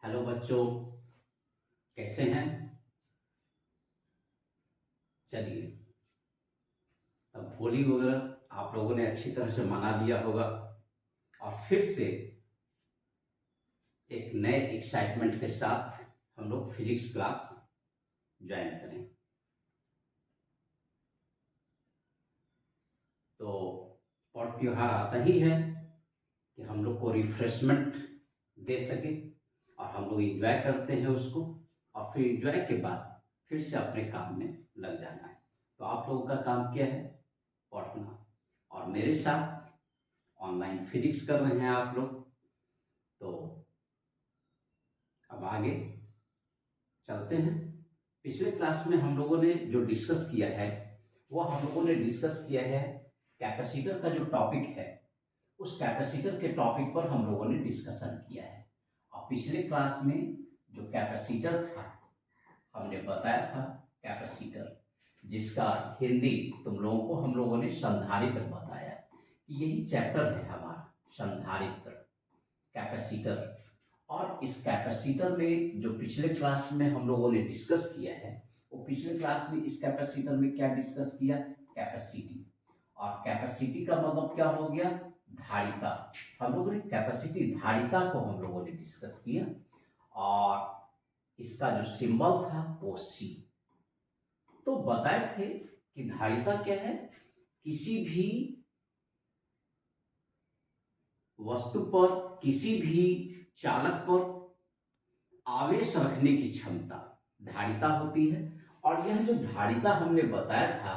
Hello बच्चों, कैसे हैं? चलिए, अब होली वगैरह आप लोगों ने अच्छी तरह से मना लिया होगा और फिर से एक नए एक्साइटमेंट के साथ हम लोग फिजिक्स क्लास ज्वाइन करें। तो और त्योहार आता ही है कि हम लोग को रिफ्रेशमेंट दे सके और हम लोग एंजॉय करते हैं उसको, और फिर एंजॉय के बाद फिर से अपने काम में लग जाना है। तो आप लोगों का काम क्या है? पढ़ना। और मेरे साथ ऑनलाइन फिजिक्स कर रहे हैं आप लोग। तो अब आगे चलते हैं। पिछले क्लास में हम लोगों ने जो डिस्कस किया है वो हम लोगों ने डिस्कस किया है कैपेसिटर का जो टॉपिक है, उस कैपेसिटर के टॉपिक पर हम लोगों ने डिस्कशन किया है। और पिछले क्लास में जो कैपेसिटर था हमने बताया था, कैपेसिटर जिसका हिंदी तुम लोगों को हम लोगों ने संधारित्र बताया कि यही चैप्टर है हमारा, संधारित्र, कैपेसिटर। और इस कैपेसिटर में जो पिछले क्लास में हम लोगों ने डिस्कस किया है, वो पिछले क्लास में इस कैपेसिटर में क्या डिस्कस किया? कैपेसिटी। और कैपेसिटी का मतलब क्या हो गया? धारिता। हम लोगों ने कैपेसिटी, धारिता को हम लोगों ने डिस्कस किया और इसका जो सिंबल था वो सी। तो बताए थे कि धारिता क्या है? किसी भी वस्तु पर, किसी भी चालक पर आवेश रखने की क्षमता धारिता होती है। और यह जो धारिता हमने बताया था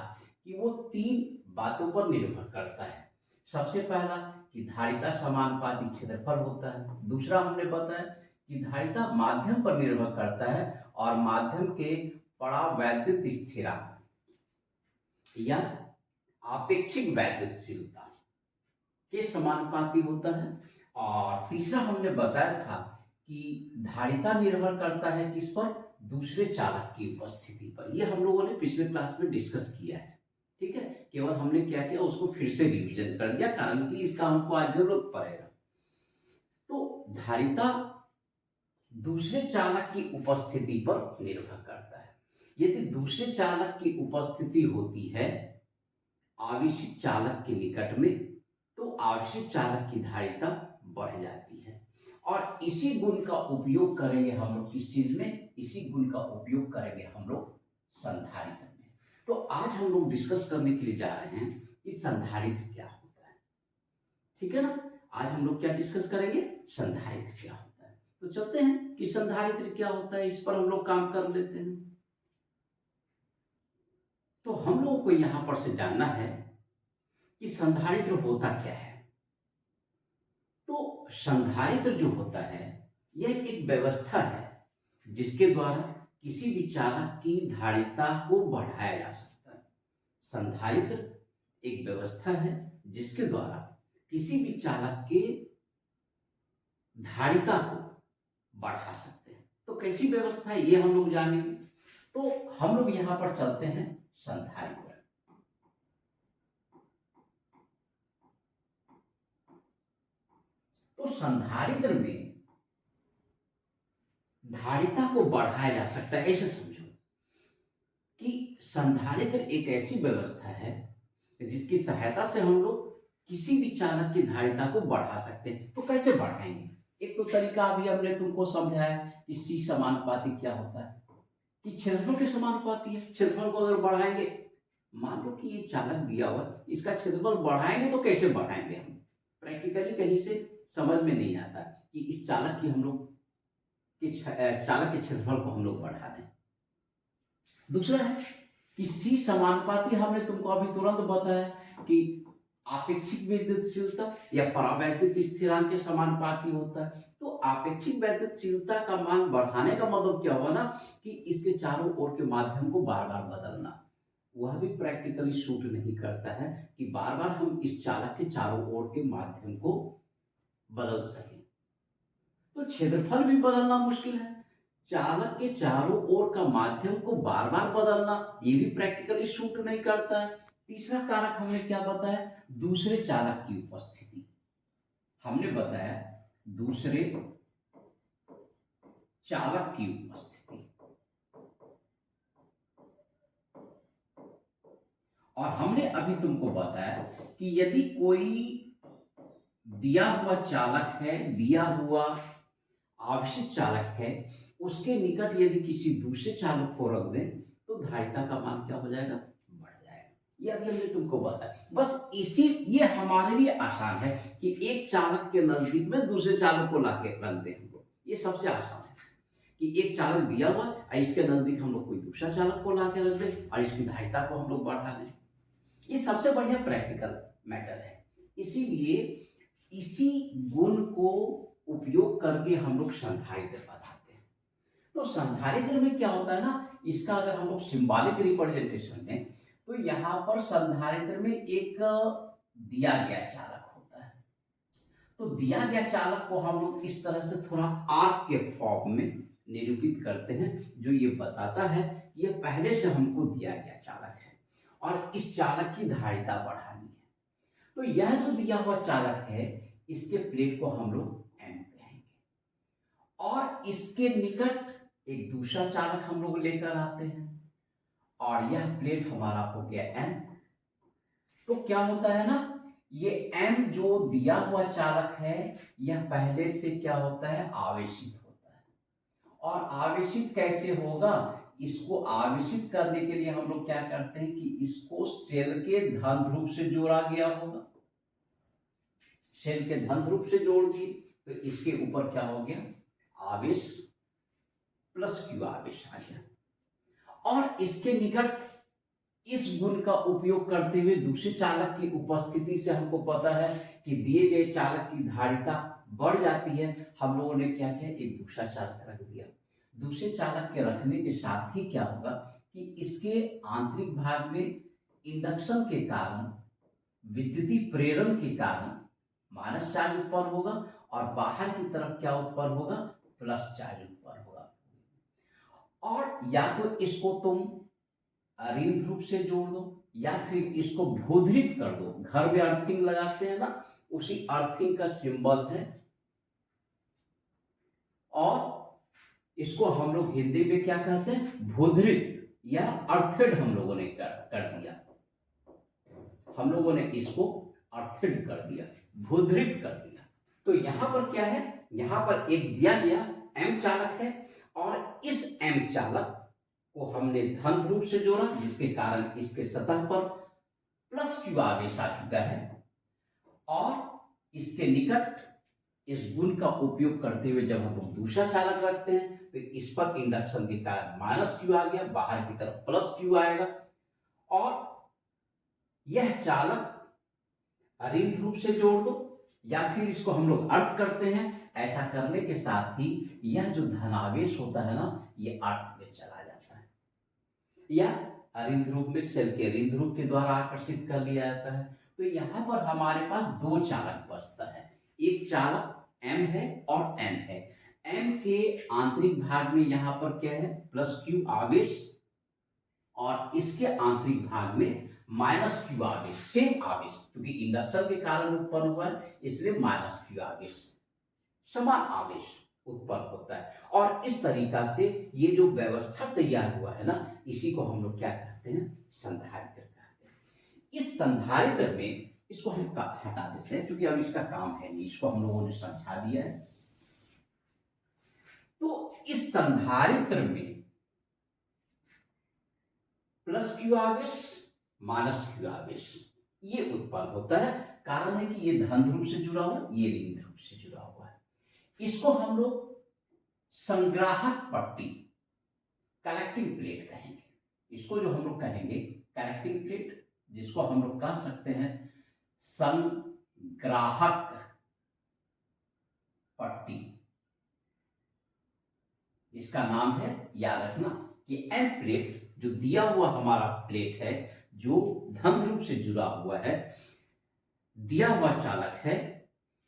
कि वो तीन बातों पर निर्भर करता है। सबसे पहला कि धारिता समानुपाती क्षेत्रफल होता है। दूसरा हमने बताया कि धारिता माध्यम पर निर्भर करता है और माध्यम के परावैद्युत स्थिरांक या आपेक्षिक वैद्युतशीलता के समानुपाती होता है। और तीसरा हमने बताया था कि धारिता निर्भर करता है किस पर? दूसरे चालक की उपस्थिति पर। यह हम लोगों ने पिछले क्लास में डिस्कस किया है, ठीक है। केवल हमने क्या किया, उसको फिर से रिवीजन कर दिया, कारण कि इसका हमको आज जरूरत पड़ेगा। तो धारिता दूसरे चालक की उपस्थिति पर निर्भर करता है। यदि दूसरे चालक की उपस्थिति होती है आवेशित चालक के निकट में, तो आवेशित चालक की धारिता बढ़ जाती है। और इसी गुण का उपयोग करेंगे हम लोग किस चीज में? इसी गुण का उपयोग करेंगे हम लोग संधारित्र में। तो आज हम लोग डिस्कस करने के लिए जा रहे हैं कि संधारित्र क्या होता है, ठीक है ना। आज हम लोग क्या डिस्कस करेंगे? संधारित्र क्या होता है। तो चलते हैं कि संधारित्र क्या होता है, इस पर हम लोग काम कर लेते हैं। तो हम लोगों को यहां पर से जानना है कि संधारित्र होता क्या है। तो संधारित्र जो होता है यह एक व्यवस्था है जिसके द्वारा किसी भी चालक की धारिता को बढ़ाया जा सकता है। संधारित्र एक व्यवस्था है जिसके द्वारा किसी भी चालक के धारिता को बढ़ा सकते हैं। तो कैसी व्यवस्था है ये हम लोग जानेंगे। तो हम लोग यहां पर चलते हैं संधारित्र। तो संधारित्र में धारिता को बढ़ाया जा सकता है। ऐसे समझो कि संधारित्र एक ऐसी व्यवस्था है जिसकी सहायता से हम लोग किसी भी चालक की धारिता को बढ़ा सकते हैं। तो कैसे बढ़ाएंगे? एक तो तरीका अभी हमने तुमको समझाया कि सी समानुपाती क्या होता है, कि क्षेत्रफल के समानुपाती है। क्षेत्रफल को अगर बढ़ाएंगे, मान लो कि ये चालक दिया हुआ, इसका क्षेत्रफल बढ़ाएंगे तो कैसे बढ़ाएंगे? हम प्रैक्टिकली कहीं से समझ में नहीं आता कि इस चालक की हम लोग चालक के क्षेत्रफल को हम लोग बढ़ा दें। दूसरा है कि सी समानुपाती, हमने तुमको अभी तुरंत बताया कि आपेक्षिक वैद्युतशीलता या परावैद्युत स्थिरांक के समानुपाती होता है। तो आपेक्षिक वैद्युतशीलता का मान बढ़ाने का मतलब क्या हुआ ना, कि इसके चारों ओर के माध्यम को बार बार बदलना। वह भी प्रैक्टिकली सूट नहीं करता है कि बार बार हम इस चालक के चारों ओर के माध्यम को बदल सकें। तो क्षेत्रफल भी बदलना मुश्किल है। चालक के चारों ओर का माध्यम को बार बार बदलना, ये भी प्रैक्टिकली सूट नहीं करता है। तीसरा कारक हमने क्या बताया? दूसरे चालक की उपस्थिति। हमने बताया दूसरे चालक की उपस्थिति। और हमने अभी तुमको बताया कि यदि कोई दिया हुआ चालक है, दिया हुआ आवेशित चालक है, उसके निकट यदि किसी दूसरे चालक को रख दें तो धारिता का मान क्या हो जाएगा, बढ़ जाएगा। ये अभी हमने तुमको बताया। बस इसी ये हमारे लिए आसान है कि एक चालक के नजदीक में दूसरे चालक को लाके रख दें हम लोग, ये सबसे आसान है कि एक चालक दिया हुआ और इसके नजदीक हम लोग कोई दूसरा चालक को लाके रख दें और इसकी धारिता को हम लोग बढ़ा लें। ये सबसे बढ़िया प्रैक्टिकल मैटर है। इसीलिए इसी गुण को उपयोग करके हम लोग संधारित्र बताते हैं। तो संधारित्र में क्या होता है ना, इसका अगर हम लोग सिंबॉलिक रिप्रेजेंटेशन में, तो यहाँ पर संधारित्र में एक दिया गया चालक होता है। तो दिया गया चालक को हम लोग इस तरह से थोड़ा आर्क के फॉर्म में निरूपित करते हैं, जो ये बताता है ये पहले से हमको दिया गया चालक है और इस चालक की धारिता बढ़ानी है। तो यह जो दिया हुआ चालक है, इसके प्लेट को हम लोग M कहेंगे और इसके निकट एक दूसरा चालक हम लोग लेकर आते हैं और यह प्लेट हमारा हो गया N। तो क्या होता है ना, ये M जो दिया हुआ चालक है, यह पहले से क्या होता है, आवेशित होता है। और आवेशित कैसे होगा, इसको आवेशित करने के लिए हम लोग क्या करते हैं कि इसको शेल के धन ध्रुव से जोड़ा गया होगा। शेल के धन ध्रुव से जोड़ दिए तो इसके ऊपर क्या हो गया, आवेश प्लस क्यू आवेश आ गया। और इसके निकट इस गुण का उपयोग करते हुए दूसरे चालक की उपस्थिति से हमको पता है कि दिए गए चालक की धारिता बढ़ जाती है। हम लोगों ने क्या किया, एक दूसरा चालक रख दिया। दूसरे चालक के रखने के साथ ही क्या होगा कि इसके आंतरिक भाग में इंडक्शन के कारण, विद्युतीय प्रेरण के कारण माइनस चार्ज उत्पन्न होगा और बाहर की तरफ क्या उत्पन्न होगा, प्लस चार्ज उत्पन्न होगा। और या तो इसको तुम ऋण ध्रुव से जोड़ दो या फिर इसको भूधृत कर दो। घर में अर्थिंग लगाते हैं ना, उसी अर्थिंग का सिंबल है। और इसको हम लोग हिंदी में क्या कहते हैं, भूधृत या अर्थेड हम लोगों ने कर दिया। हम लोगों ने इसको अर्थेड कर दिया, भूधृत कर दिया। तो यहां पर क्या है, यहां पर एक दिया गया M चालक है और इस M चालक को हमने धन ध्रुव से जोड़ा, जिसके कारण इसके सतह पर प्लस क्यू आवेश आ चुका है। और इसके निकट इस गुण का उपयोग करते हुए जब हम लोग दूसरा चालक रखते हैं तो इस पर इंडक्शन के कारण माइनस क्यू आ गया, बाहर की तरफ प्लस क्यू आएगा। और यह चालक ऋण ध्रुव से जोड़ दो या फिर इसको हम लोग अर्थ करते हैं। ऐसा करने के साथ ही यह जो धनावेश होता है ना, ये अर्थ में चला जाता है या ऋण ध्रुव में शेल के ऋण ध्रुव के द्वारा आकर्षित कर लिया जाता है। तो यहां पर हमारे पास दो चालक बचता है, एक चालक M है और N है। M के आंतरिक भाग में यहां पर क्या है, प्लस क्यू आवेश और इसके आंतरिक भाग में माइनस क्यू आवेश, सेम आवेश, क्योंकि इंडक्शन के कारण उत्पन्न हुआ है इसलिए माइनस क्यू आवेश, समान आवेश उत्पन्न होता है। और इस तरीका से ये जो व्यवस्था तैयार हुआ है ना, इसी को हम लोग क्या कहते हैं, संधारित्र कहते हैं। इस संधारित्र में इसको हम हटा देते हैं क्योंकि अब इसका काम है नहीं, इसको हम लोगों ने समझा दिया है। तो इस संधारित्र में प्लस क्यू आवेश माइनस क्यू आवेश ये उत्पन्न होता है। कारण है कि ये धन ध्रुव से जुड़ा हुआ, ये ऋण ध्रुव से जुड़ा हुआ है। इसको हम लोग संग्राहक पट्टी, कलेक्टिंग प्लेट कहेंगे। इसको जो हम लोग कहेंगे कलेक्टिंग प्लेट, जिसको हम लोग कह सकते हैं संग्राहक पट्टी। इसका नाम है, याद रखना कि M प्लेट जो दिया हुआ हमारा प्लेट है, जो धन ध्रुव से जुड़ा हुआ है, दिया हुआ चालक है,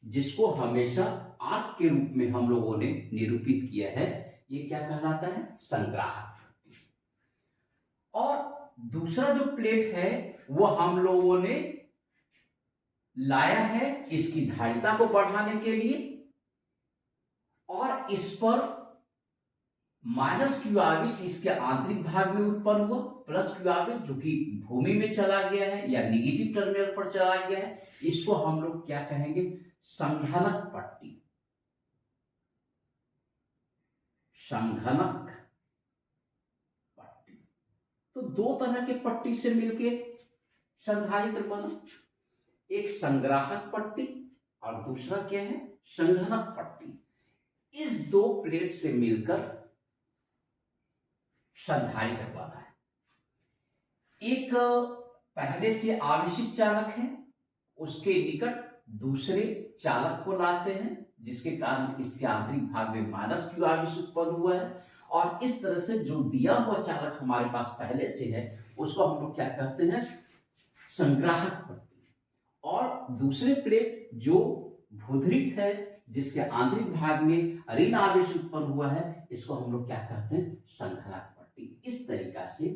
जिसको हमेशा आर्क के रूप में हम लोगों ने निरूपित किया है, ये क्या कहलाता है, संग्राहक। और दूसरा जो प्लेट है वो हम लोगों ने लाया है इसकी धारिता को बढ़ाने के लिए और इस पर माइनस क्यू आवेश इसके आंतरिक भाग में उत्पन्न हुआ, प्लस क्यू आवेश जो कि भूमि में चला गया है या निगेटिव टर्मिनल पर चला गया है, इसको हम लोग क्या कहेंगे, संघनक पट्टी। संघनक पट्टी। तो दो तरह के पट्टी से मिलके संधारित्र बना, एक संग्राहक पट्टी और दूसरा क्या है, संघनक पट्टी। इस दो प्लेट से मिलकर संधारित्र बना है। एक पहले से आवेशित चालक है, उसके निकट दूसरे चालक को लाते हैं, जिसके कारण इसके आंतरिक भाग में माइनस क्यू आवेश उत्पन्न हुआ है। और इस तरह से जो दिया हुआ चालक हमारे पास पहले से है, उसको हम लोग क्या कहते हैं, संग्राहक पट्टी। और दूसरे प्लेट जो भूधृत है, जिसके आंतरिक भाग में ऋण आवेश उत्पन्न हुआ है, इसको हम लोग क्या कहते हैं, संघनक पट्टी। इस तरीका से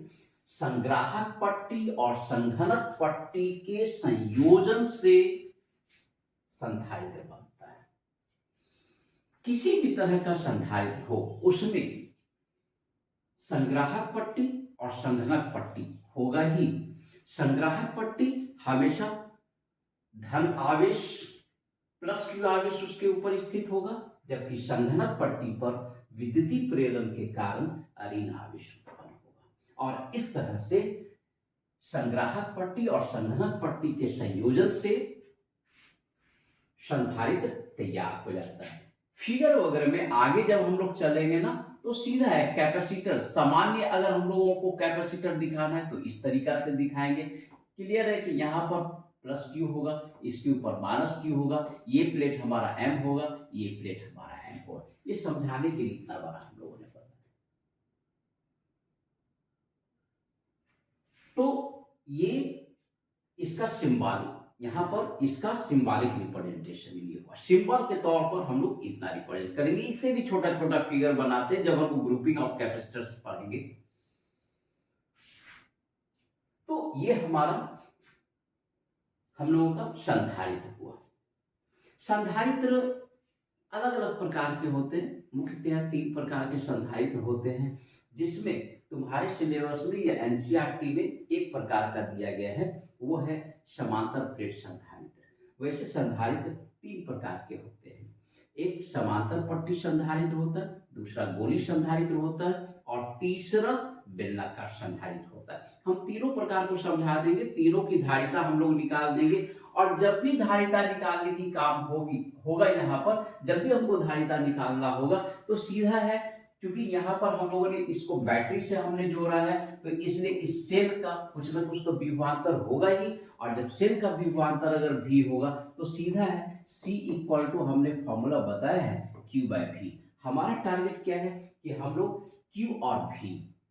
संग्राहक पट्टी और संघनक पट्टी के संयोजन से संधारित्र बनता है। किसी भी तरह का संधारित्र हो, उसमें संग्राहक पट्टी और संघनक पट्टी होगा ही। संग्राहक पट्टी हमेशा धन आवेश प्लस क्यू आवेश उसके ऊपर स्थित होगा, जबकि संघनक पट्टी पर विद्युतीय प्रेरण के कारण ऋण आवेश उत्पन्न होगा। और इस तरह से संग्राहक पट्टी और संघनक पट्टी के संयोजन से संधारित्र तैयार हो जाता है। फिगर वगैरह में आगे जब हम लोग चलेंगे ना, तो सीधा है कैपेसिटर। सामान्य अगर हम लोगों को कैपेसिटर दिखाना है तो इस तरीका से दिखाएंगे। क्लियर है कि यहाँ पर प्लस क्यू होगा, इसके ऊपर माइनस क्यू होगा, ये प्लेट हमारा एम होगा, ये प्लेट हमारा एम होगा। ये समझाने के लिए इतना बड़ा हम लोगों ने बताया। तो ये इसका सिंबॉलिक, यहाँ पर इसका सिंबॉलिक रिप्रेजेंटेशन ये हुआ। सिंबल के तौर पर हम लोग इतना रिप्रेजेंट करेंगे। इससे भी छोटा छोटा फिगर बनाते हैं जब हम ग्रुपिंग ऑफ कैपेसिटर्स पढ़ेंगे। तो ये हमारा हम लोगों का संधारित्र हुआ। संधारित्र अलग अलग प्रकार के होते हैं। मुख्यतः 3 प्रकार के संधारित्र होते हैं, जिसमें तुम्हारे सिलेबस में या एनसीईआरटी में एक प्रकार का दिया गया है, वो है समांतर प्लेट संधारित्र। वैसे संधारित्र 3 प्रकार के होते हैं। एक समांतर पट्टी संधारित्र होता है, दूसरा गोली संधारित्र होता है, और तीसरा बेलनाकार संधारित्र होता है। हम तीनों प्रकार को समझा देंगे, तीनों की धारिता हम लोग निकाल देंगे। और जब भी धारिता निकालने की काम होगा यहाँ पर, जब भी हमको धारिता निकालना होगा तो सीधा है, क्योंकि यहाँ पर हम लोगों ने इसको बैटरी से हमने जोड़ा है, तो इसलिए इस सेल का कुछ ना कुछ तो विभवांतर होगा ही। और जब सेल का विभवांतर अगर भी होगा तो सीधा है C इक्वल टू, हमने फॉर्मूला बताया है, Q/V। हमारा टारगेट क्या है कि हम लोग Q और V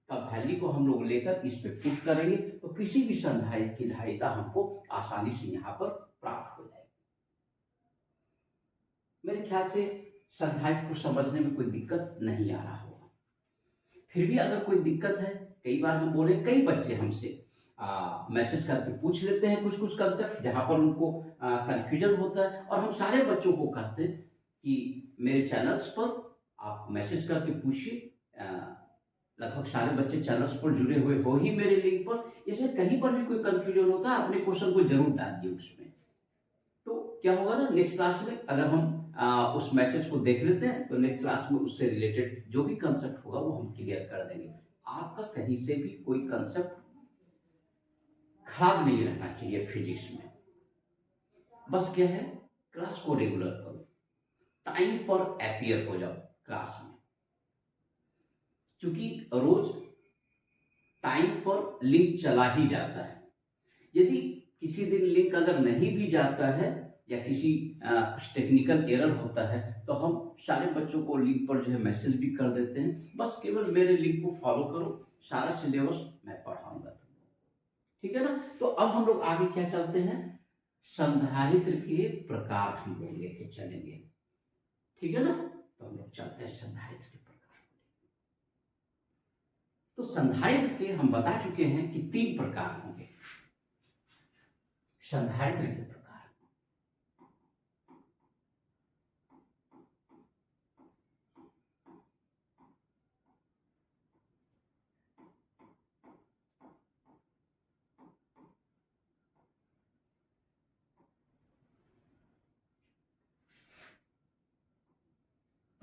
का वैल्यू को हम लोग लेकर इस पे पुट करेंगे, तो किसी भी संधारित्र की धारिता हमको आसानी से यहाँ पर प्राप्त हो जाएगी। मेरे ख्याल से संधारित्र को समझने में कोई दिक्कत नहीं आ रहा होगा। फिर भी अगर कोई दिक्कत है, कई बार हम बोले, कई बच्चे हमसे मैसेज करके पूछ लेते हैं कुछ कुछ कंसेप्ट जहां पर उनको कंफ्यूजन होता है, और हम सारे बच्चों को कहते हैं कि मेरे चैनल्स पर आप मैसेज करके पूछिए। लगभग सारे बच्चे चैनल्स पर जुड़े हुए हो ही मेरे लिंक पर, इसलिए कहीं पर भी कोई कंफ्यूजन होता है अपने क्वेश्चन को जरूर डालिए उसमें। तो क्या होगा ना, नेक्स्ट क्लास में अगर हम उस मैसेज को देख लेते हैं तो नेक्स्ट क्लास में उससे रिलेटेड जो भी कंसेप्ट होगा वो हम क्लियर कर देंगे। आपका कहीं से भी कोई कंसेप्ट खराब नहीं रहना चाहिए फिजिक्स में। बस क्या है, क्लास को रेगुलर करो, टाइम पर अपीयर हो जाओ क्लास में, क्योंकि रोज टाइम पर लिंक चला ही जाता है। यदि किसी दिन लिंक अगर नहीं भी जाता है या किसी कुछ टेक्निकल एरर होता है, तो हम सारे बच्चों को लिंक पर जो है मैसेज भी कर देते हैं। बस केवल मेरे लिंक को फॉलो करो, सारा सिलेबस मैं पढ़ाऊंगा तुमको, ठीक है ना। तो अब हम लोग आगे क्या चलते हैं, संधारित्र के प्रकार हम लोग लेके चलेंगे, ठीक है ना। तो हम लोग चलते हैं संधारित्र के प्रकार। तो संधारित्र के हम बता चुके हैं कि 3 प्रकार होंगे संधारित्र के प्रकार।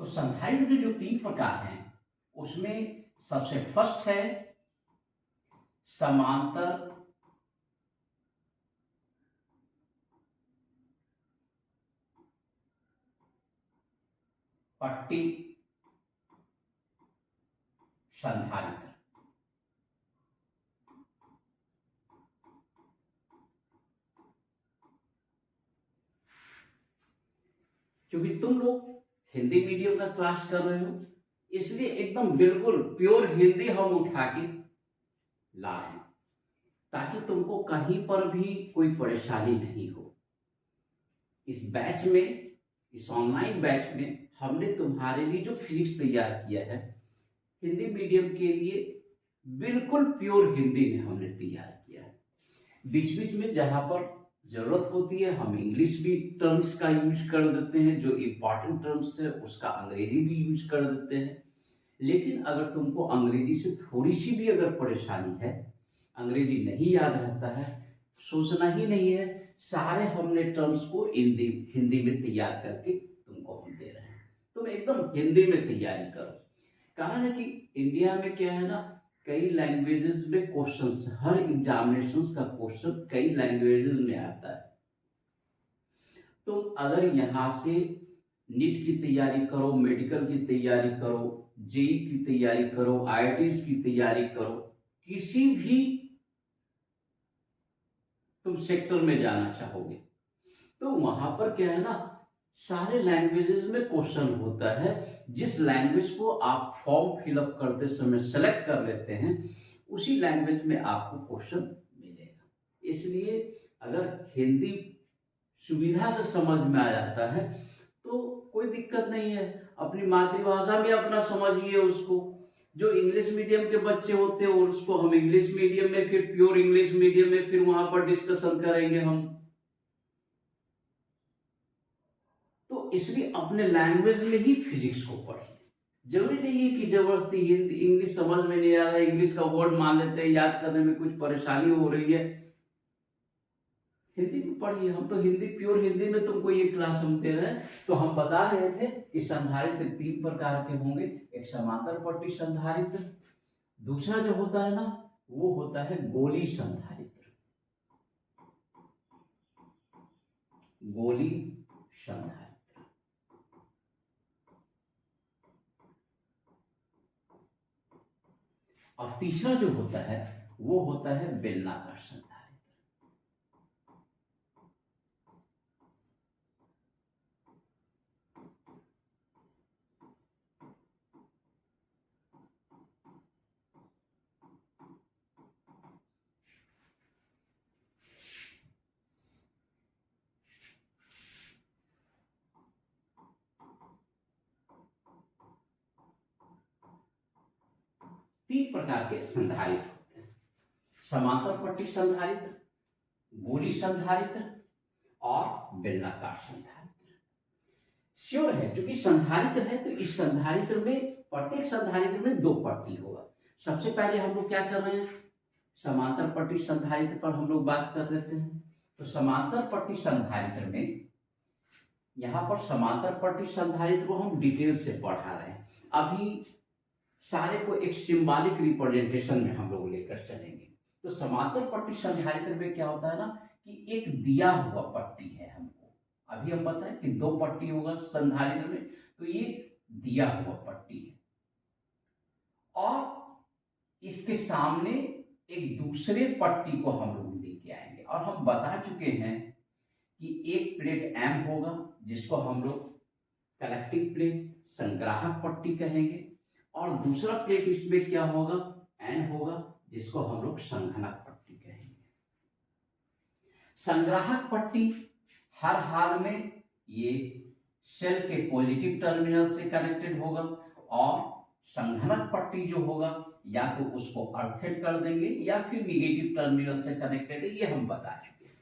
तो संधारित्र के जो 3 प्रकार हैं उसमें सबसे फर्स्ट है समांतर पट्टी संधारित्र। क्योंकि तुम लोग हिंदी मीडियम का क्लास कर रहे हो इसलिए एकदम बिल्कुल प्योर हिंदी हम उठा के ला रहे हैं ताकि तुमको कहीं पर भी कोई परेशानी नहीं हो। इस बैच में, इस ऑनलाइन बैच में हमने तुम्हारे लिए जो फिजिक्स तैयार किया है हिंदी मीडियम के लिए बिल्कुल प्योर हिंदी में हमने तैयार किया है। बीच बीच में जहां पर जरूरत होती है हम इंग्लिश भी टर्म्स का यूज कर देते हैं, जो इम्पॉर्टेंट टर्म्स है उसका अंग्रेजी भी यूज कर देते हैं। लेकिन अगर तुमको अंग्रेजी से थोड़ी सी भी अगर परेशानी है, अंग्रेजी नहीं याद रहता है, सोचना ही नहीं है, सारे हमने टर्म्स को हिंदी में तैयार करके तुमको हम दे रहे हैं। तुम एकदम हिंदी में तैयारी करो। कारण है कि इंडिया में क्या है ना, कई लैंग्वेजेस में क्वेश्चंस, हर एग्जामिनेशंस का क्वेश्चन कई लैंग्वेजेस में आता है। तुम अगर यहाँ से नीट की तैयारी करो, मेडिकल की तैयारी करो, जेई की तैयारी करो, आईआईटीज की तैयारी करो, किसी भी तुम सेक्टर में जाना चाहोगे तो वहां पर क्या है ना, सारे लैंग्वेजेस में क्वेश्चन होता है। जिस लैंग्वेज को आप फॉर्म फिलअप करते समय सेलेक्ट कर लेते हैं उसी लैंग्वेज में आपको क्वेश्चन मिलेगा। इसलिए अगर हिंदी सुविधा से समझ में आ जाता है तो कोई दिक्कत नहीं है, अपनी मातृभाषा में अपना समझिए उसको। जो इंग्लिश मीडियम के बच्चे होते हैं उसको हम इंग्लिश मीडियम में, फिर प्योर इंग्लिश मीडियम में, फिर वहां पर डिस्कशन करेंगे हम। तो इसलिए अपने लैंग्वेज में ही फिजिक्स को पढ़िए। जरूरी नहीं है कि जबरदस्ती हिंदी इंग्लिश समझ में नहीं आ रहा है, इंग्लिश का वर्ड मान लेते हैं, याद करने में कुछ परेशानी हो रही है, हिंदी में पढ़िए। हम तो हिंदी, प्योर हिंदी में तुमको ये क्लास हम दे रहे हैं। तो हम बता रहे थे कि संधारित्र 3 प्रकार के होंगे। एक समांतर पट्टी संधारित्र, दूसरा जो होता है ना वो होता है गोली संधारित्र। गोली संधारित्र। और तीसरा जो होता है वो होता है बेलनाकार संधारित्र। 3 प्रकार के संधारित्र होते हैं, समांतर पट्टी संधारित्र, गोली संधारित्र और बेलनाकार संधारित्र। श्योर है, क्योंकि संधारित्र है तो इस संधारित्र में, प्रत्येक संधारित्र में 2 पट्टी होगा। सबसे पहले हम लोग क्या कर रहे हैं, समांतर पट्टी संधारित्र पर हम लोग बात कर लेते हैं। तो समांतर पट्टी संधारित्र में, यहां पर समांतर पट्टी संधारित्र को हम डिटेल से पढ़ा रहे हैं। अभी सारे को एक सिंबॉलिक रिप्रेजेंटेशन में हम लोग लेकर चलेंगे। तो समांतर पट्टी संधारित्र में क्या होता है ना कि एक दिया हुआ पट्टी है हमको। अभी हम बताएं कि 2 पट्टी होगा संधारित्र में, तो ये दिया हुआ पट्टी है और इसके सामने एक दूसरे पट्टी को हम लोग लेके आएंगे। और हम बता चुके हैं कि एक प्लेट M होगा जिसको हम लोग कलेक्टिंग प्लेट, संग्राहक पट्टी कहेंगे, और दूसरा प्लेट इसमें क्या होगा, N होगा, जिसको हम लोग संघनक पट्टी कहेंगे। संग्राहक पट्टी हर हाल में ये सेल के पॉजिटिव टर्मिनल से कनेक्टेड होगा, और संघनक पट्टी जो होगा या तो उसको अर्थेड कर देंगे या फिर निगेटिव टर्मिनल से कनेक्टेड है, ये हम बता चुके हैं।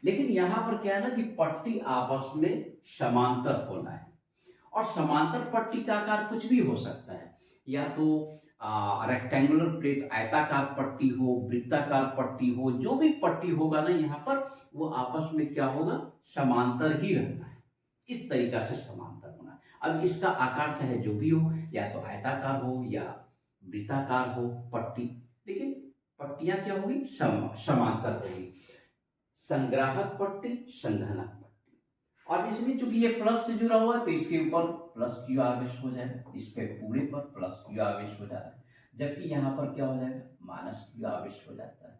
लेकिन यहां पर क्या है ना कि पट्टी आपस में समांतर होना है, और समांतर पट्टी का आकार कुछ भी हो सकता है, या तो रेक्टेंगुलर प्लेट, आयताकार पट्टी हो, वृत्ताकार पट्टी हो, जो भी पट्टी होगा ना यहाँ पर वो आपस में क्या होगा, समांतर ही रहना है। इस तरीका से समांतर होना है। अब इसका आकार चाहे जो भी हो, या तो आयताकार हो या वृत्ताकार हो पट्टी, लेकिन पट्टियां क्या होगी, समांतर होगी। संग्राहक पट्टी, संघनक पट्टी। और इसलिए चूंकि ये प्लस से जुड़ा हुआ है तो इसके ऊपर प्लस क्यू आवेश हो जाएगा, इस पे पूरे पर प्लस क्यू आवेश हो जा रहा है, जबकि यहाँ पर क्या हो जाएगा, माइनस क्यू आवेश हो जाता है।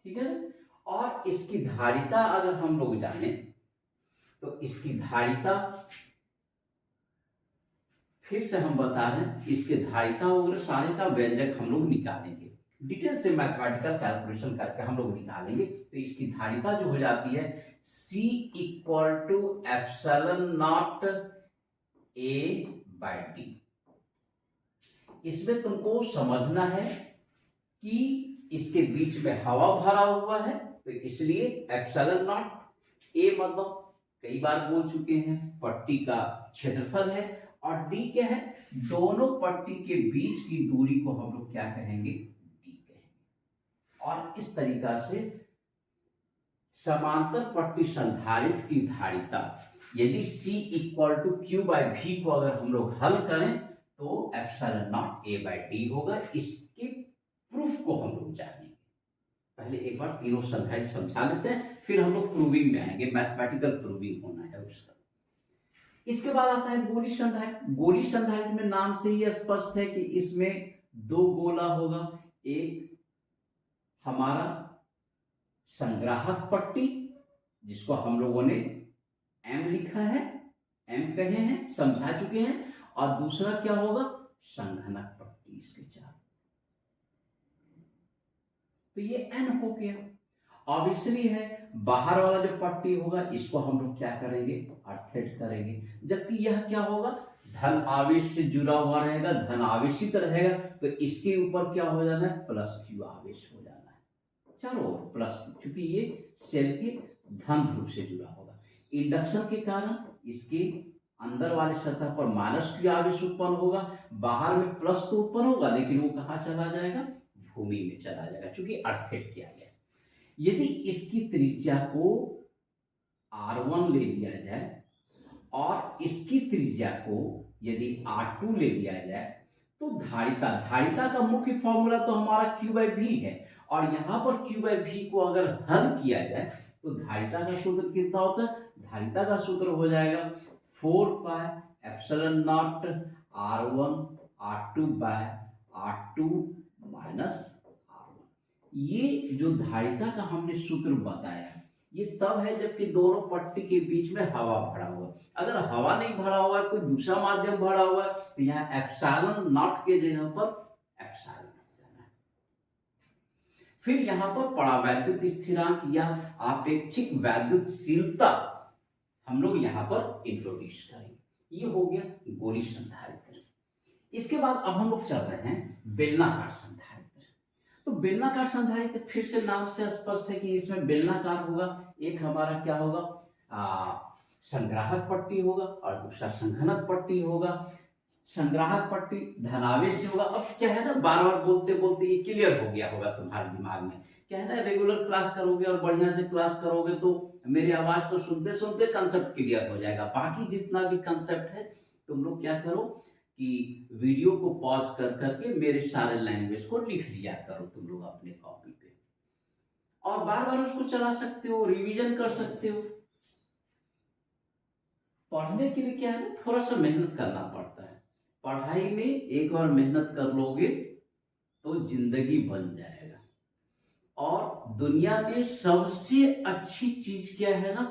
ठीक है ना। और इसकी धारिता अगर हम लोग जाने तो इसकी धारिता फिर से हम बता रहे हैं, इसके धारिता वगैरह सारे का व्यंजक हम लोग निकालेंगे, डिटेल से मैथमेटिकल कैलकुलेशन करके हम लोग निकालेंगे। तो इसकी धारिता जो हो जाती है C equal to epsilon naught A/D। इसमें तुमको समझना है कि इसके बीच में हवा भरा हुआ है, तो इसलिए एप्सिलॉन नॉट A मतलब कई बार बोल चुके हैं पट्टी का क्षेत्रफल है, और D क्या है, दोनों पट्टी के बीच की दूरी को हम लोग क्या कहेंगे, D कहेंगे। और इस तरीका से समांतर पट्टी संधारित्र की धारिता यदि C इक्वल टू Q/V को अगर हम लोग हल करें तो एप्सिलॉन नॉट A/D होगा। इसके प्रूफ को हम लोग जानेंगे। पहले एक बार तीनों संधारित्र समझा लेते हैं, फिर हम लोग प्रूविंग में आएंगे, मैथमेटिकल प्रूविंग होना है उसका। इसके बाद आता है गोली संधारित्र। गोली संधारित्र में नाम से ही स्पष्ट है कि इसमें दो गोला होगा, एक हमारा संग्राहक पट्टी जिसको हम लोगों ने M लिखा है, M कहे हैं, समझा चुके हैं, और दूसरा क्या होगा, संघनक पट्टी इसके चार। तो ये N हो गया। ऑब्वियसली है बाहर वाला जो पट्टी होगा इसको हम लोग क्या करेंगे, अर्थेट करेंगे, जबकि यह क्या होगा, धन आवेश से जुड़ा हुआ रहेगा, धन आवेशित रहेगा, तो इसके ऊपर क्या हो जाना है, प्लस क्यू आवेश हो जाना है चारों ओर प्लस, क्योंकि ये सेल के धन ध्रुव से जुड़ा होगा। इंडक्शन के कारण इसके अंदर वाले सतह पर माइनस क्यू आवेश उत्पन्न होगा, बाहर में प्लस तो उत्पन्न होगा, लेकिन वो कहाँ चला जाएगा, भूमि में चला जाएगा, क्योंकि अर्थेट किया गया। यदि इसकी त्रिज्या को R1 ले लिया जाए और इसकी त्रिज्या को यदि R2 ले लिया जाए तो धारिता का मुख्य फॉर्मूला तो हमारा Q/V है, और यहां पर Q/V को अगर हल किया जाए तो धारिता का सूत्र कितना होता है, धारिता का सूत्र हो जाएगा 4 पाई epsilon not R1 R2 minus R1। ये जो धारिता का हमने सूत्र बताया ये तब है जबकि दोनों पट्टी के बीच में हवा भरा हुआ है। अगर हवा नहीं भरा हुआ है, कोई दूसरा माध्यम भरा हुआ है, तो यहाँ एप्सिलॉन नॉट के जगह पर एप्सिलॉन जाना है। फिर यहाँ पर परावैद्युत स्थिरांक या आपेक्षिक वैद्युतशीलता हम लोग यहाँ पर इंट्रोड्यूस करेंगे। ये हो गया गोली संधारित्र। इसके बाद अब हम लोग चल रहे हैं बेलनाकार संधारित्र। तो बेलनाकार संधारित्र फिर से नाम से स्पष्ट है कि इसमें बेलनाकार होगा, एक हमारा क्या होगा, संग्राहक पट्टी होगा और दूसरा संघनक पट्टी होगा। संग्राहक पट्टी धनावेश से होगा। अब क्या है ना, बार बार बोलते बोलते ये क्लियर हो गया होगा तुम्हारे दिमाग में, क्या है ना, रेगुलर क्लास करोगे और बढ़िया से क्लास करोगे तो मेरी आवाज को सुनते सुनते कंसेप्ट क्लियर हो जाएगा। बाकी जितना भी कंसेप्ट है तुम लोग क्या करो कि वीडियो को पॉज कर करके मेरे सारे लैंग्वेज को लिख लिया करो तुम लोग अपने कॉपी पे, और बार बार उसको चला सकते हो, रिवीजन कर सकते हो। पढ़ने के लिए क्या है ना, थोड़ा सा मेहनत करना पड़ता है। पढ़ाई में एक बार मेहनत कर लोगे तो जिंदगी बन जाएगा। और दुनिया में सबसे अच्छी चीज क्या है ना,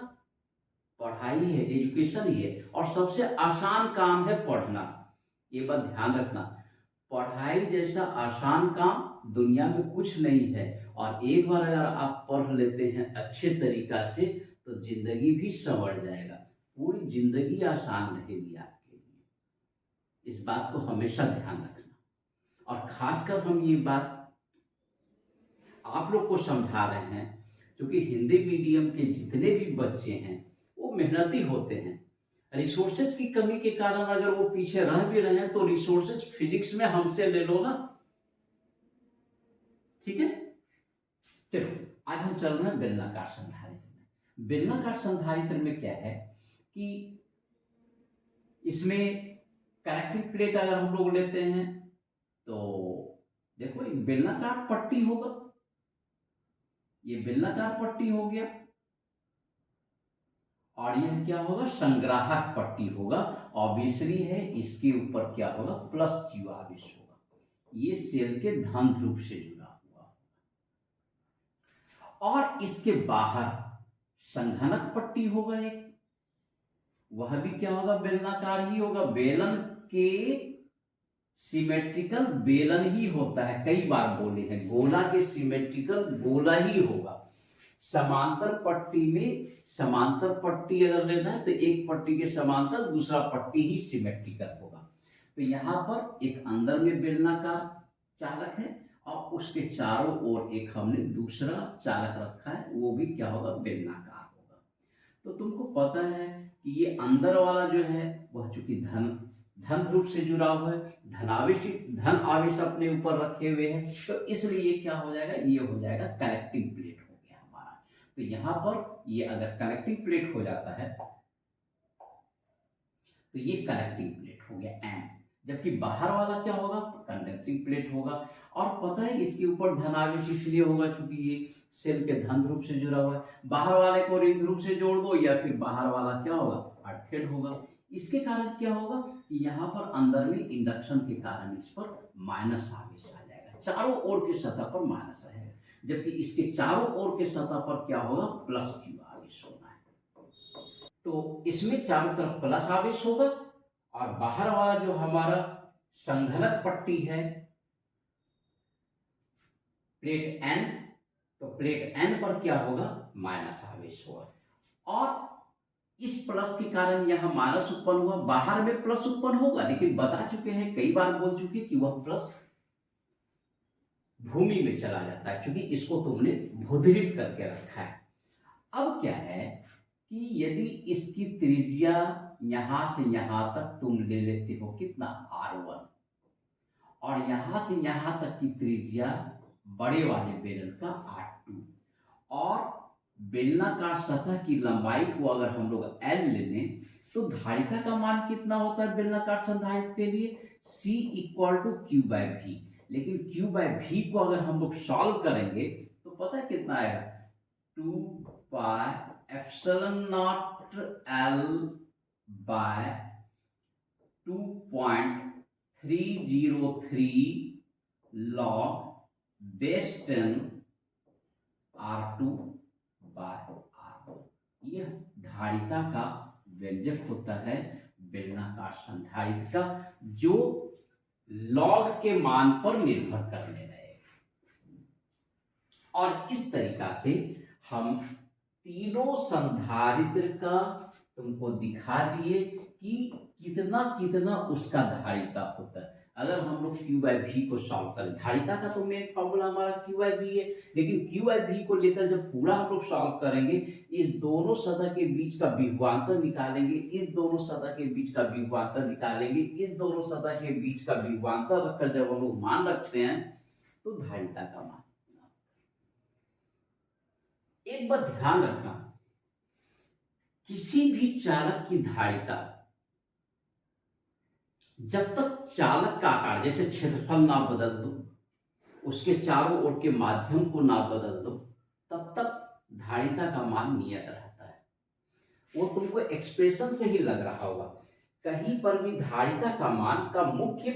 पढ़ाई है, एजुकेशन ही है, और सबसे आसान काम है पढ़ना। ये बात ध्यान रखना, पढ़ाई जैसा आसान काम दुनिया में कुछ नहीं है। और एक बार अगर आप पढ़ लेते हैं अच्छे तरीका से तो जिंदगी भी संवर जाएगा, पूरी जिंदगी आसान रहेगी आपके लिए। इस बात को हमेशा ध्यान रखना। और खासकर हम ये बात आप लोग को समझा रहे हैं क्योंकि हिंदी मीडियम के जितने भी बच्चे हैं वो मेहनती होते हैं। रिसोर्सेज की कमी के कारण अगर वो पीछे रह भी रहे हैं तो रिसोर्सेज फिजिक्स में हमसे ले लो ना, ठीक है। चलो आज हम चल रहे हैं बेलनाकार संधारित्र में। बेलनाकार संधारित्र में क्या है कि इसमें कनेक्टिंग प्लेट अगर हम लोग लेते हैं तो देखो एक बेलनाकार पट्टी होगा, ये बेलनाकार पट्टी हो गया, और यह क्या होगा, संग्राहक पट्टी होगा। ऑब्वियसली है इसके ऊपर क्या होगा, प्लस क्यू आवेश होगा, ये सेल के धन ध्रुव से जुड़ा हुआ। और इसके बाहर संघनक पट्टी होगा एक, वह भी क्या होगा, बेलनाकार ही होगा। बेलन के सिमेट्रिकल बेलन ही होता है, कई बार बोले हैं, गोला के सिमेट्रिकल गोला ही होगा। समांतर पट्टी में समांतर पट्टी अगर लेना है तो एक पट्टी के समांतर दूसरा पट्टी ही सिमेट्रिकल होगा। तो यहाँ पर एक अंदर में बेलनाकार चालक है और उसके चारों ओर एक हमने दूसरा चालक रखा है, वो भी क्या होगा, बेलनाकार होगा। तो तुमको पता है कि ये अंदर वाला जो है वह चूंकि धन ध्रुव से जुड़ा हुआ है, धन आवेश अपने ऊपर रखे हुए हैं, तो इसलिए क्या हो जाएगा, ये हो जाएगा कनेक्टिंग प्लेट हो गया हमारा। तो यहां पर ये अगर कनेक्टिंग प्लेट हो जाता है तो ये कनेक्टिंग प्लेट हो गया एन, जबकि बाहर वाला क्या होगा, कंडेंसिंग प्लेट होगा। और पता है इसके ऊपर धनावेश इसलिए होगा क्योंकि ये सेल के धन ध्रुव से जुड़ा हुआ है, बाहर वाले को ऋण ध्रुव से जोड़ दो या फिर बाहर वाला क्या होगा, अर्थेड होगा। इसके कारण क्या होगा कि यहाँ पर अंदर में इंडक्शन के कारण इस पर माइनस आवेश आ जाएगा, चारों ओर की सतह पर माइनस रहेगा, जबकि इसके चारों ओर के सतह पर क्या होगा, प्लस क्यू आवेश होना है। तो इसमें चारों तरफ प्लस आवेश होगा और बाहर वाला जो हमारा संघनक पट्टी है प्लेट एन, तो प्लेट एन पर क्या होगा, माइनस आवेश होगा। और इस प्लस के कारण यहां माइनस उत्पन्न हुआ, बाहर में प्लस उत्पन्न होगा, लेकिन बता चुके हैं, कई बार बोल चुके कि वह प्लस भूमि में चला जाता है क्योंकि इसको तुमने भूधृत करके रखा है। अब क्या है कि यदि इसकी त्रिज्या यहां से यहां तक तुम ले लेते हो कितना, R1, और यहां से यहां तक की त्रिज्या बड़े वाले बेलन का R2, और बेलनाकार सतह की लंबाई को अगर हम लोग L ले लें तो धारिता का मान कितना होता है बेलनाकार संधारित्र के लिए, C equal to Q by V. लेकिन Q बाय भी को अगर हम लोग सॉल्व करेंगे तो पता है कितना आएगा, 2 pi epsilon naught L by 2.303 log base 10 R2 by R1। यह धारिता का व्यंजक होता है बेलनाकार संधारित्र का, जो लॉग के मान पर निर्भर करने रहेगा। और इस तरीका से हम तीनों संधारित्र का तुमको दिखा दिए कि कितना कितना उसका धारिता होता है। अगर हम लोग Q बाय V को सॉल्व करें, धारिता का तो मेन फॉर्मूला हमारा Q बाय V है, लेकिन Q बाय V को लेकर जब पूरा हम लोग सॉल्व करेंगे, इस दोनों सतह के बीच का विभवांतर निकालेंगे, इस दोनों सतह के बीच का विभवांतर निकालेंगे, इस दोनों सतह के बीच का विभवांतर रखकर जब हम लोग मान रखते हैं तो धारिता का मान। एक बात ध्यान रखना, किसी भी चालक की धारिता जब तक चालक का आकार, जैसे क्षेत्रफल ना बदल दो, उसके चारों ओर के माध्यम को ना बदल दो, तब तक धारिता का मान नियत रहता है। वो तुमको एक्सप्रेशन से ही लग रहा होगा, कहीं पर भी धारिता का मान का मुख्य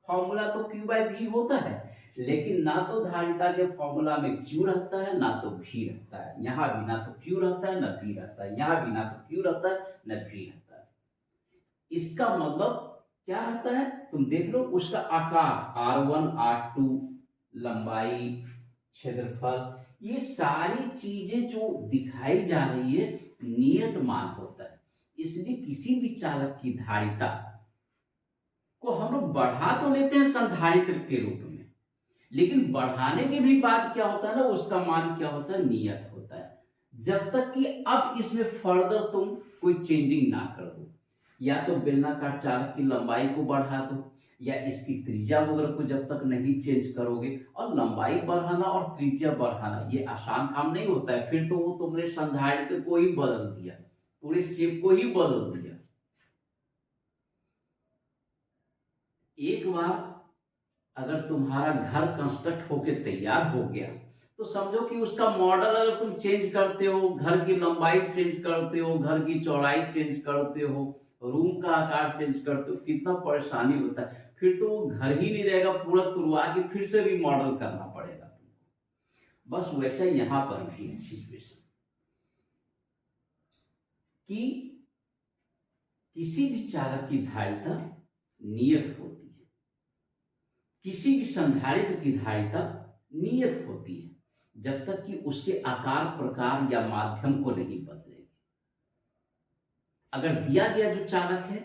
फॉर्मूला तो Q बाय V होता है, लेकिन ना तो धारिता के फॉर्मूला में Q रहता है ना तो V रहता है। यहाँ भी ना तो Q रहता है ना V रहता है, यहाँ भी ना तो Q रहता है ना V रहता है। इसका मतलब क्या रहता है, तुम देख लो, उसका आकार R1 R2, लंबाई, क्षेत्रफल, ये सारी चीजें जो दिखाई जा रही है नियत मान होता है। इसलिए किसी भी चालक की धारिता को हम लोग बढ़ा तो लेते हैं संधारित्र के रूप में, लेकिन बढ़ाने के भी बाद क्या होता है ना, उसका मान क्या होता है, नियत होता है, जब तक कि अब इसमें फर्दर तुम कोई चेंजिंग ना कर दो। या तो बेलनाकार चालक की लंबाई को बढ़ा दो या इसकी त्रिज्या वगैरह को जब तक नहीं चेंज करोगे। और लंबाई बढ़ाना और त्रिज्या बढ़ाना ये आसान काम नहीं होता है, फिर तो वो तुमने संधारित्र को ही बदल दिया, पूरे शेप को ही बदल दिया। एक बार अगर तुम्हारा घर कंस्ट्रक्ट होके तैयार हो गया तो समझो कि उसका मॉडल अगर तुम चेंज करते हो, घर की लंबाई चेंज करते हो, घर की चौड़ाई चेंज करते हो, रूम का आकार चेंज करते हो, कितना परेशानी होता है। फिर तो वो घर ही नहीं रहेगा, पूरा तुड़वा के फिर से भी मॉडल करना पड़ेगा तुमको। बस वैसा यहाँ पर भी है सिचुएशन कि किसी भी चालक की धारिता नियत होती है, किसी भी संधारित्र की धारिता नियत होती है, जब तक कि उसके आकार प्रकार या माध्यम को नहीं बदलेगी। अगर दिया गया जो चालक है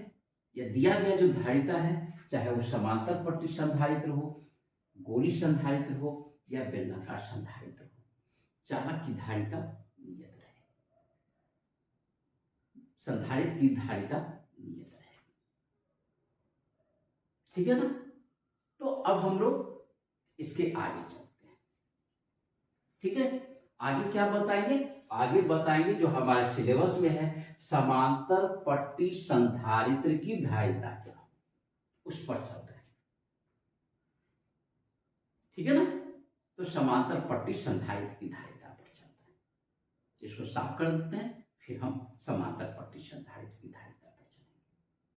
या दिया गया जो धारिता है, चाहे वो समांतर पट्टी संधारित्र हो, गोली संधारित्र हो या बेलनाकार संधारित्र हो, चालक की धारिता नियत रहे, संधारित्र की धारिता नियत रहे। ठीक है ना। तो अब हम लोग इसके आगे चलते हैं। ठीक है, आगे क्या बताएंगे? आगे बताएंगे जो हमारे सिलेबस में है, समांतर पट्टी संधारित्र की धारिता क्या, उस पर चल रहे हैं। ठीक है ना। तो समांतर पट्टी संधारित्र की धारिता पर चल रहे हैं, इसको साफ कर देते हैं, फिर हम समांतर पट्टी संधारित्र की धारिता